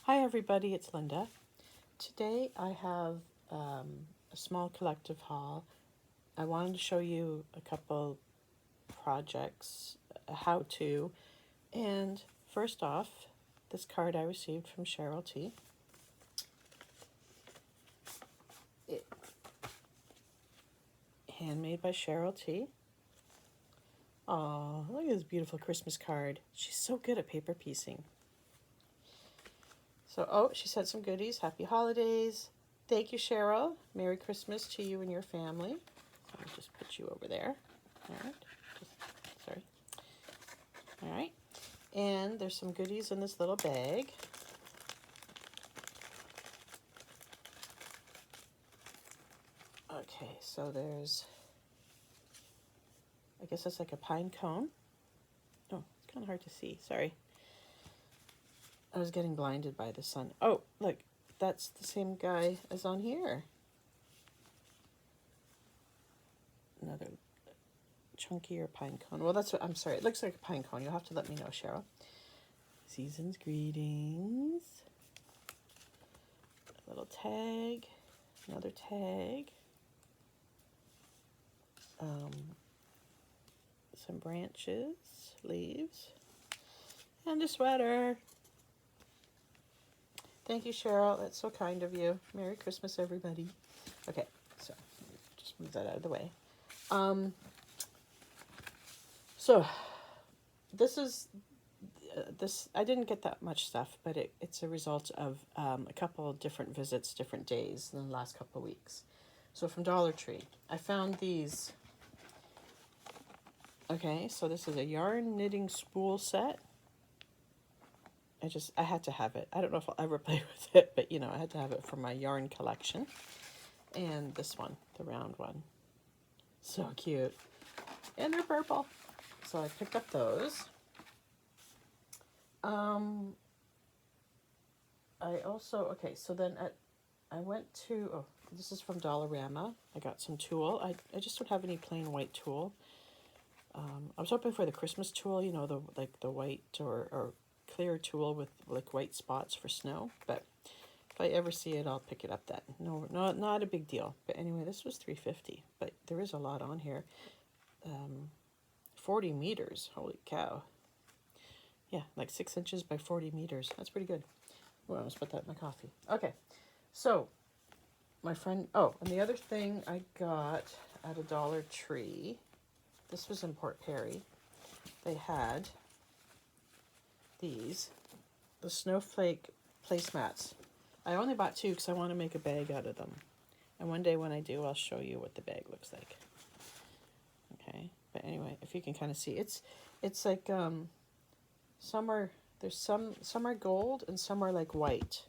Hi everybody, it's Linda. Today I have a small collective haul. I wanted to show you a couple projects, a how-to, and first off, this card I received from Cheryl T. Handmade by Cheryl T. Oh, look at this beautiful Christmas card. She's so good at paper piecing. So, she sent some goodies. Happy holidays. Thank you, Cheryl. Merry Christmas to you and your family. So I'll just put you over there. All right. Sorry. All right. And there's some goodies in this little bag. Okay, so there's, I guess that's like a pine cone. Oh, it's kind of hard to see. Sorry. I was getting blinded by the sun. Oh, look, that's the same guy as on here. Another chunkier pine cone. Well, that's what, I'm sorry, it looks like a pine cone. You'll have to let me know, Cheryl. Season's greetings. A little tag. Another tag. Some branches, leaves, and a sweater. Thank you, Cheryl. That's so kind of you. Merry Christmas, everybody. Okay, so just move that out of the way. So this is I didn't get that much stuff, but it's a result of a couple of different visits, different days in the last couple of weeks. So from Dollar Tree, I found these. Okay, so this is a yarn knitting spool set. I had to have it. I don't know if I'll ever play with it, but I had to have it for my yarn collection. And this one, the round one. So cute. And they're purple. So I picked up those. I also, so then I went to, this is from Dollarama. I got some tulle. I just don't have any plain white tulle. I was hoping for the Christmas tulle, the white or clear tulle with like white spots for snow. But if I ever see it, I'll pick it up then. No, not a big deal. But anyway, this was $3.50. But there is a lot on here. 40 meters. Holy cow. Yeah, like 6 inches by 40 meters. That's pretty good. Well, I almost put that in my coffee. Okay, so my friend, and the other thing I got at a Dollar Tree, this was in Port Perry. They had the snowflake placemats. I only bought 2 because I want to make a bag out of them. And one day when I do, I'll show you what the bag looks like. Okay, but anyway, if you can kind of see, it's like some are gold and some are like white.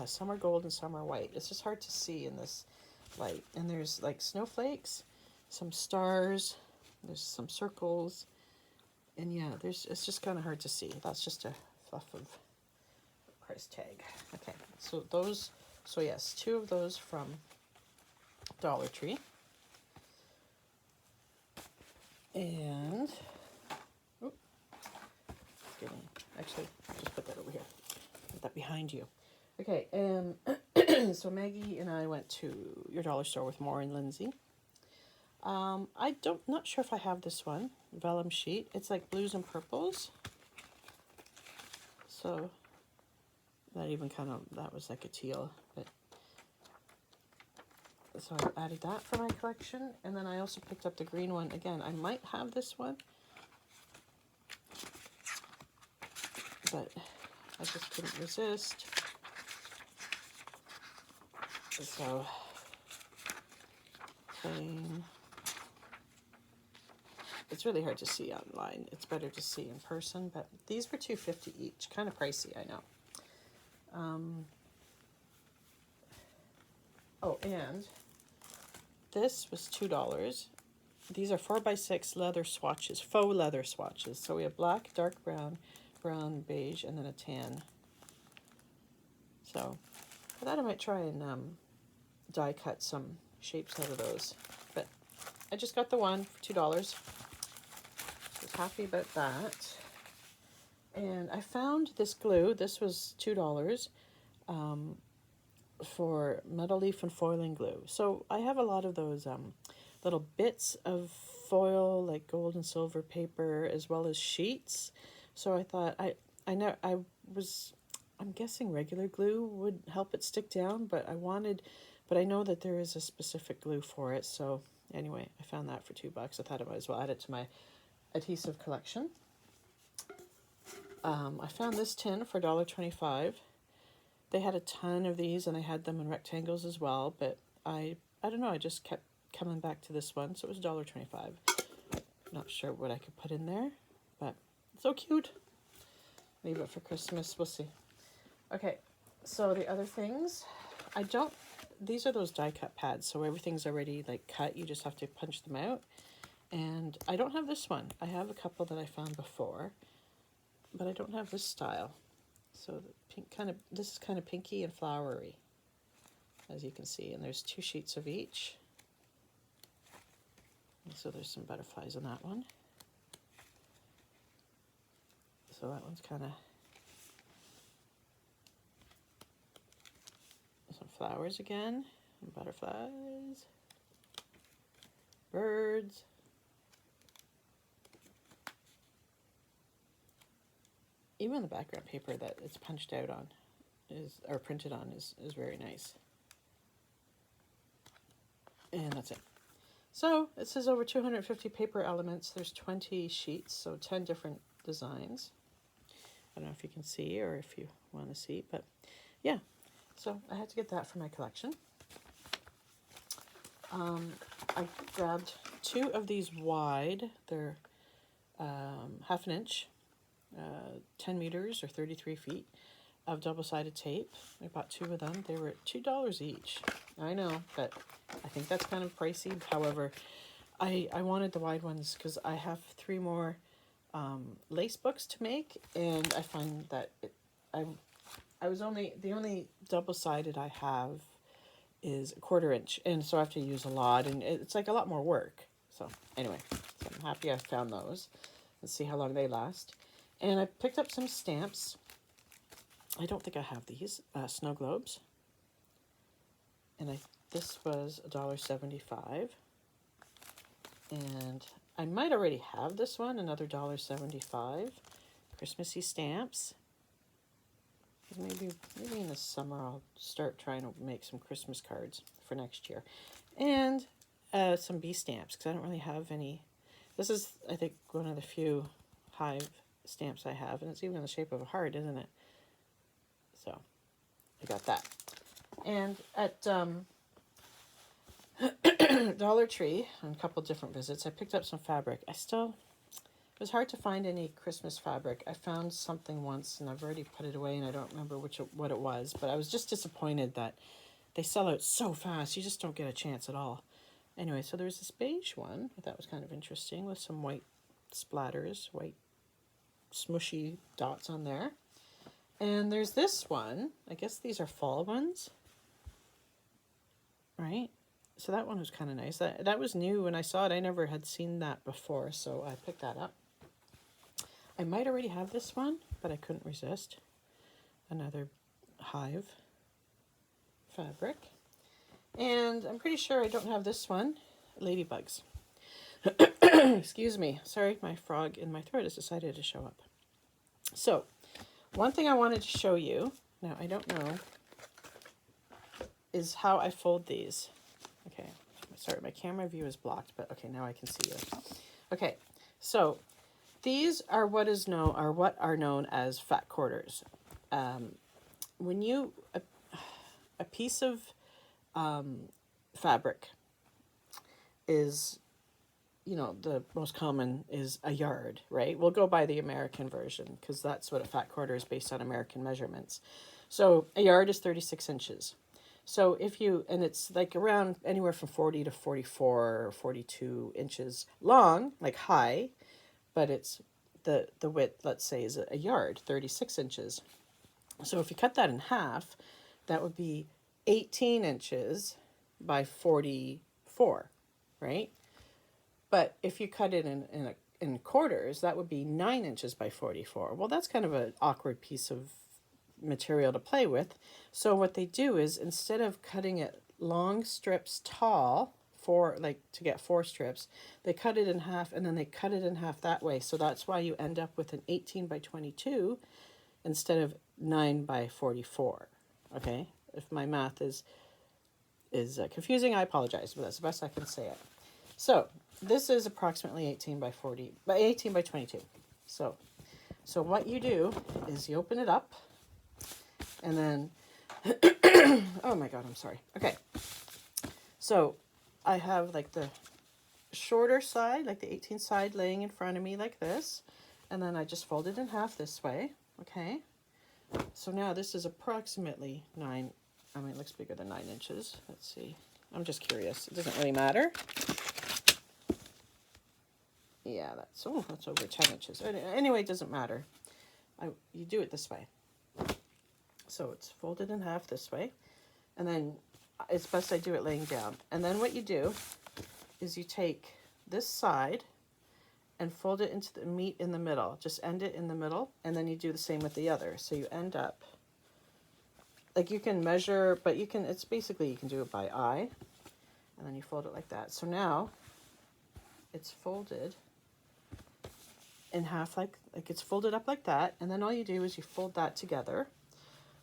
Some are gold and some are white. It's just hard to see in this light. And there's like snowflakes, some stars, there's some circles, and yeah, it's just kind of hard to see. That's just a fluff of price tag. Okay, so yes, 2 of those from Dollar Tree. And actually, I'll just put that over here. Put that behind you. Okay, so Maggie and I went to your dollar store with Maureen Lindsay. Not sure if I have this one, vellum sheet. It's like blues and purples. So that was like a teal, but so I added that for my collection. And then I also picked up the green one. Again, I might have this one, but I just couldn't resist. So, plain. It's really hard to see online. It's better to see in person, but these were $2.50 each. Kind of pricey, I know. And this was $2. These are 4x6 leather swatches, faux leather swatches. So we have black, dark brown, beige, and then a tan. So I thought I might try and die cut some shapes out of those. But I just got the one for $2. I was happy about that. And I found this glue. This was $2. for metal leaf and foiling glue. So I have a lot of those little bits of foil, like gold and silver paper, as well as sheets. So I thought I know I'm guessing regular glue would help it stick down, but I know that there is a specific glue for it. So anyway, I found that for $2. I thought I might as well add it to my adhesive collection. I found this tin for $1.25. They had a ton of these, and I had them in rectangles as well, but I don't know, I just kept coming back to this one, so it was $1.25. Not sure what I could put in there, but so cute. Leave it for Christmas, we'll see. Okay, so the other things, these are those die cut pads, so everything's already like cut, you just have to punch them out. And I don't have this one. I have a couple that I found before, but I don't have this style. So the pink this is kind of pinky and flowery, as you can see, and there's 2 sheets of each. And so there's some butterflies on that one. So that one's kind of some flowers again, and butterflies, birds. Even the background paper that it's punched out on or printed on is very nice. And that's it. So it says over 250 paper elements. There's 20 sheets, so 10 different designs. I don't know if you can see or if you want to see, but yeah. So I had to get that for my collection. I grabbed 2 of these wide. They're half an inch. 10 meters or 33 feet of double-sided tape. I bought 2 of them. They were at $2 each. I know, but I think that's kind of pricey. However, I wanted the wide ones because I have 3 more lace books to make, and I find that the only double-sided I have is a 1/4 inch, and so I have to use a lot, and it's like a lot more work. So anyway, so I'm happy I found those. Let's see how long they last. And I picked up some stamps. I don't think I have these snow globes. And this was $1.75. And I might already have this one, another $1.75. Christmassy stamps. Maybe in the summer I'll start trying to make some Christmas cards for next year. And some bee stamps, because I don't really have any. This is, I think, one of the few hive stamps I have, and it's even in the shape of a heart, isn't it? So I got that. And at Dollar Tree, on a couple different visits, I picked up some fabric. It was hard to find any Christmas fabric. I found something once, and I've already put it away, and I don't remember what it was, but I was just disappointed that they sell out so fast. You just don't get a chance at all. Anyway, so there's this beige one I thought was kind of interesting with some white splatters, white smushy dots on there. And there's this one. I guess these are fall ones, right? So that one was kind of nice. That was new when I saw it. I never had seen that before, so I picked that up. I might already have this one, but I couldn't resist. Another hive fabric. And I'm pretty sure I don't have this one. Ladybugs. Excuse me. Sorry, my frog in my throat has decided to show up. So, one thing I wanted to show you, now I don't know, is how I fold these. Okay, sorry, my camera view is blocked, but okay, now I can see you. Okay, so these are what are known as fat quarters. When a piece of fabric is, the most common is a yard, right? We'll go by the American version because that's what a fat quarter is, based on American measurements. So a yard is 36 inches. So and it's like around anywhere from 40 to 44 or 42 inches long, like high, but it's the width, let's say, is a yard, 36 inches. So if you cut that in half, that would be 18 inches by 44, right? But if you cut it in quarters, that would be 9 inches by 44. Well, that's kind of an awkward piece of material to play with. So what they do is, instead of cutting it long strips tall, to get 4 strips, they cut it in half, and then they cut it in half that way. So that's why you end up with an 18 by 22 instead of 9 by 44. Okay, if my math is confusing, I apologize, but that's the best I can say it. So this is approximately 18 by 22. So what you do is you open it up, and then oh my god, I'm sorry. Okay, so I have like the shorter side, like the 18 side, laying in front of me like this, and then I just fold it in half this way. Okay, so now this is approximately 9. I mean, it looks bigger than 9 inches. Let's see. I'm just curious. It doesn't really matter. Yeah, that's over 10 inches. Anyway, it doesn't matter. You do it this way. So it's folded in half this way, and then it's best I do it laying down. And then what you do is you take this side and fold it into the meat in the middle. Just end it in the middle, and then you do the same with the other. So you end up, like, you can measure, but you can do it by eye, and then you fold it like that. So now it's folded in half, like it's folded up like that, and then all you do is you fold that together.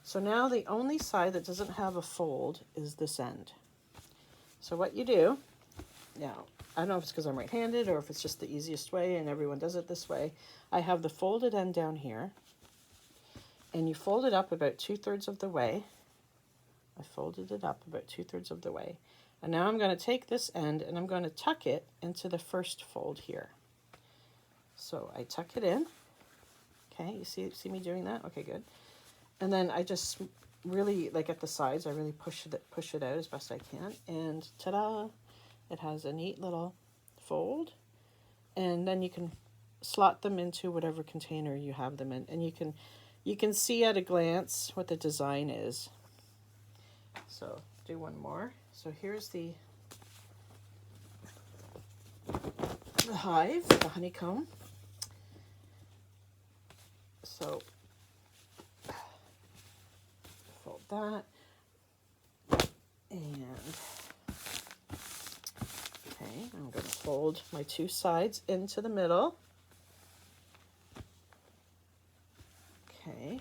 So now the only side that doesn't have a fold is this end. So what you do, now, I don't know if it's because I'm right-handed or if it's just the easiest way and everyone does it this way. I have the folded end down here, and you fold it up about 2/3 of the way. I folded it up about 2/3 of the way. And now I'm going to take this end and I'm going to tuck it into the first fold here. So I tuck it in. Okay, you see me doing that? Okay, good. And then I just really, like at the sides, I really push it out as best I can. And ta-da! It has a neat little fold. And then you can slot them into whatever container you have them in. And you can see at a glance what the design is. So do one more. So here's the hive, the honeycomb. So fold that, and okay, I'm going to fold my 2 sides into the middle. Okay,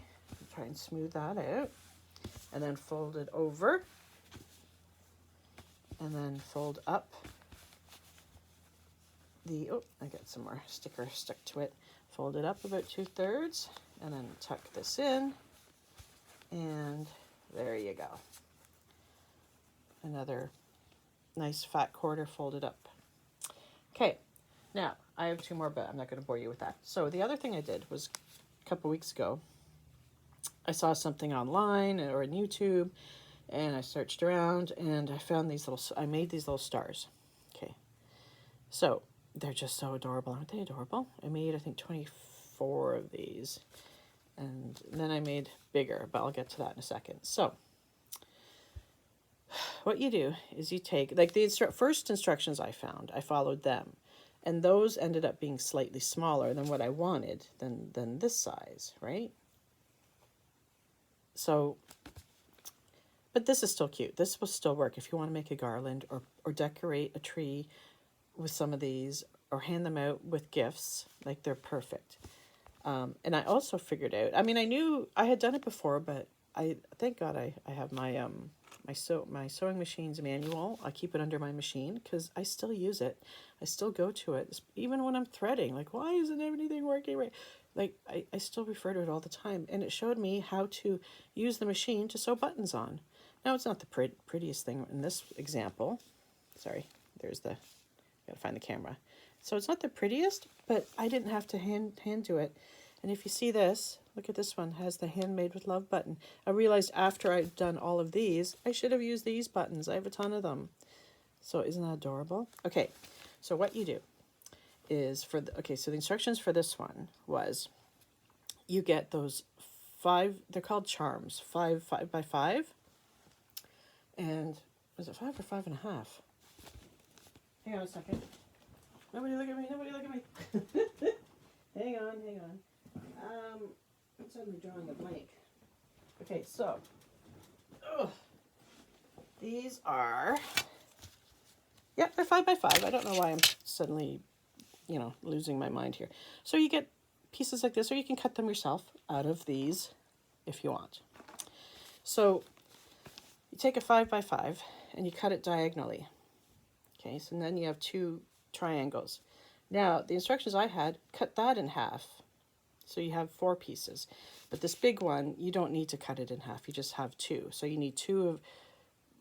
try and smooth that out, and then fold it over, and then fold up the, oh, I got some more sticker stuck to it. Fold it up about 2/3, and then tuck this in, and there you go. Another nice fat quarter folded up. Okay, now I have 2 more, but I'm not going to bore you with that. So the other thing I did was a couple weeks ago, I saw something online or on YouTube, and I searched around, and I found I made these little stars. Okay, so they're just so adorable. Aren't they adorable? I made, I think, 24 of these. And then I made bigger, but I'll get to that in a second. So what you do is you take, like the first instructions I found, I followed them. And those ended up being slightly smaller than what I wanted, than this size, right? So, but this is still cute. This will still work if you want to make a garland or decorate a tree with some of these, or hand them out with gifts. Like, they're perfect. And I also figured out, I mean, I knew I had done it before, but thank God I have my my sewing machine's manual. I keep it under my machine because I still use it. I still go to it, even when I'm threading. Like, why isn't anything working right? Like, I still refer to it all the time. And it showed me how to use the machine to sew buttons on. Now, it's not the prettiest thing in this example. Sorry, there's the, gotta find the camera. So it's not the prettiest, but I didn't have to hand do it. And if you see this, look at this one, has the Handmade with Love button. I realized after I'd done all of these, I should have used these buttons. I have a ton of them. So isn't that adorable? Okay, so what you do is so the instructions for this one was, you get those 5, they're called charms, 5 by 5. And is it 5 or 5.5? Hang on a second. Nobody look at me, nobody look at me. Hang on. I'm suddenly drawing a blank. Okay, so these are, yeah, they're 5 by 5. I don't know why I'm suddenly, you know, losing my mind here. So you get pieces like this, or you can cut them yourself out of these if you want. So you take a 5 by 5 and you cut it diagonally. Okay, so then you have 2 triangles. Now, the instructions I had, cut that in half. So you have 4 pieces. But this big one, you don't need to cut it in half. You just have 2. So you need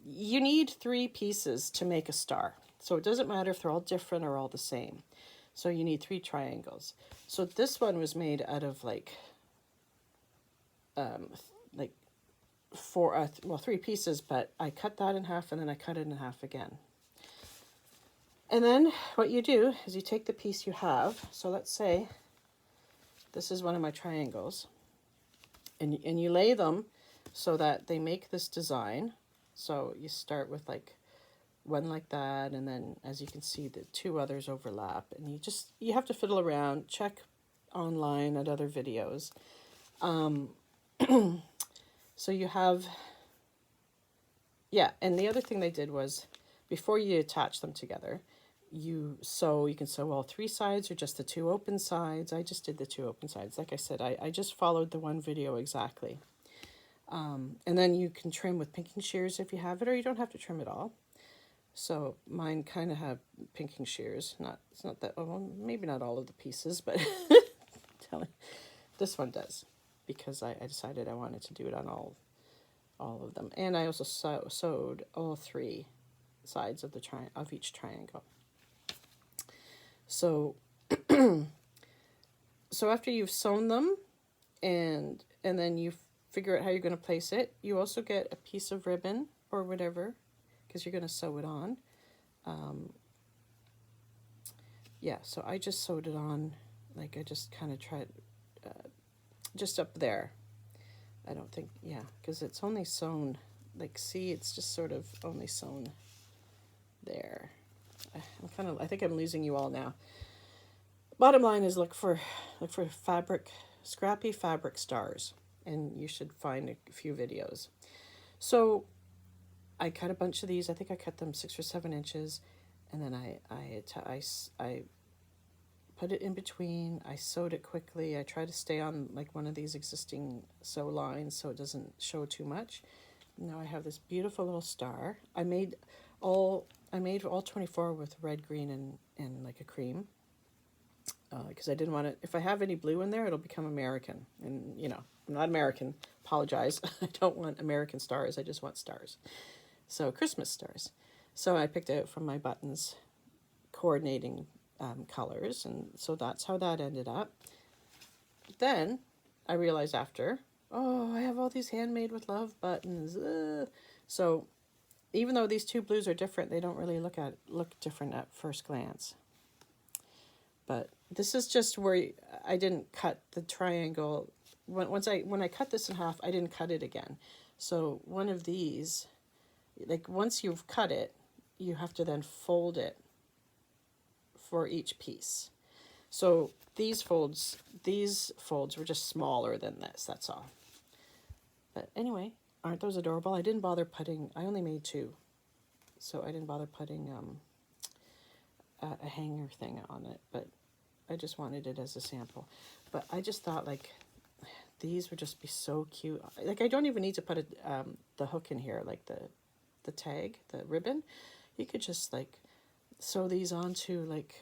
you need 3 pieces to make a star. So it doesn't matter if they're all different or all the same. So you need 3 triangles. So this one was made out of like 3 pieces, but I cut that in half and then I cut it in half again. And then what you do is you take the piece you have. So let's say this is one of my triangles, and you lay them so that they make this design. So you start with like one like that, and then as you can see, the 2 others overlap, and you have to fiddle around, check online at other videos. So you have, yeah, and the other thing they did was, before you attach them together, you can sew all 3 sides or just the 2 open sides. I just did the 2 open sides. Like I said, I just followed the one video exactly. And then you can trim with pinking shears if you have it, or you don't have to trim at all. So mine kind of have pinking shears. It's not that, well, maybe not all of the pieces, but this one does, because I decided I wanted to do it on all of them. And I also sewed all 3 sides of each triangle. So so after you've sewn them and then you figure out how you're going to place it, you also get a piece of ribbon or whatever, because you're going to sew it on. Yeah, so I just sewed it on, like I just kind of tried just up there. I don't think, yeah, because it's only sewn, like, see, it's just sort of only sewn there. I think I'm losing you all now. Bottom line is look for scrappy fabric stars, and you should find a few videos. So I cut a bunch of these. I think I cut them 6 or 7 inches, and then I put it in between. I sewed it quickly. I try to stay on like one of these existing sew lines so it doesn't show too much. Now I have this beautiful little star. I made all 24 with red, green, and like a cream, because I didn't want it, if I have any blue in there, it'll become American. And, you know, I'm not American. Apologize. I don't want American stars. I just want stars. So Christmas stars. So I picked out from my buttons coordinating colors, and so that's how that ended up. Then I realized after, oh, I have all these handmade with love buttons. So even though these 2 blues are different, they don't really look different at first glance. But this is just where I didn't cut the triangle. When I cut this in half, I didn't cut it again. So one of these, like once you've cut it, you have to then fold it for each piece. So these folds were just smaller than this, that's all. But anyway, aren't those adorable? I didn't bother putting, I only made 2. So I didn't bother putting a hanger thing on it, but I just wanted it as a sample. But I just thought, like, these would just be so cute. Like, I don't even need to put the hook in here, like the tag, the ribbon. You could just, like, sew these onto, like,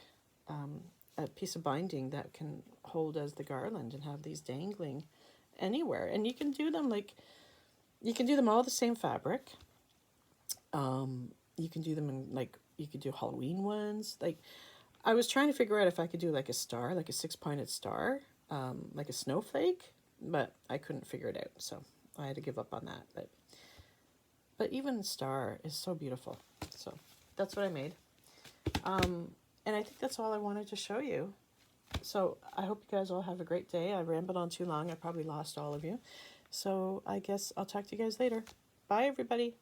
a piece of binding that can hold as the garland and have these dangling anywhere. And you can do them, like, you can do them all the same fabric. You can do them in, like, you could do Halloween ones. Like, I was trying to figure out if I could do like a star, like a 6-pointed star, like a snowflake, but I couldn't figure it out, so I had to give up on that. But even a star is so beautiful. So that's what I made. And I think that's all I wanted to show you. So I hope you guys all have a great day. I rambled on too long. I probably lost all of you. So I guess I'll talk to you guys later. Bye, everybody.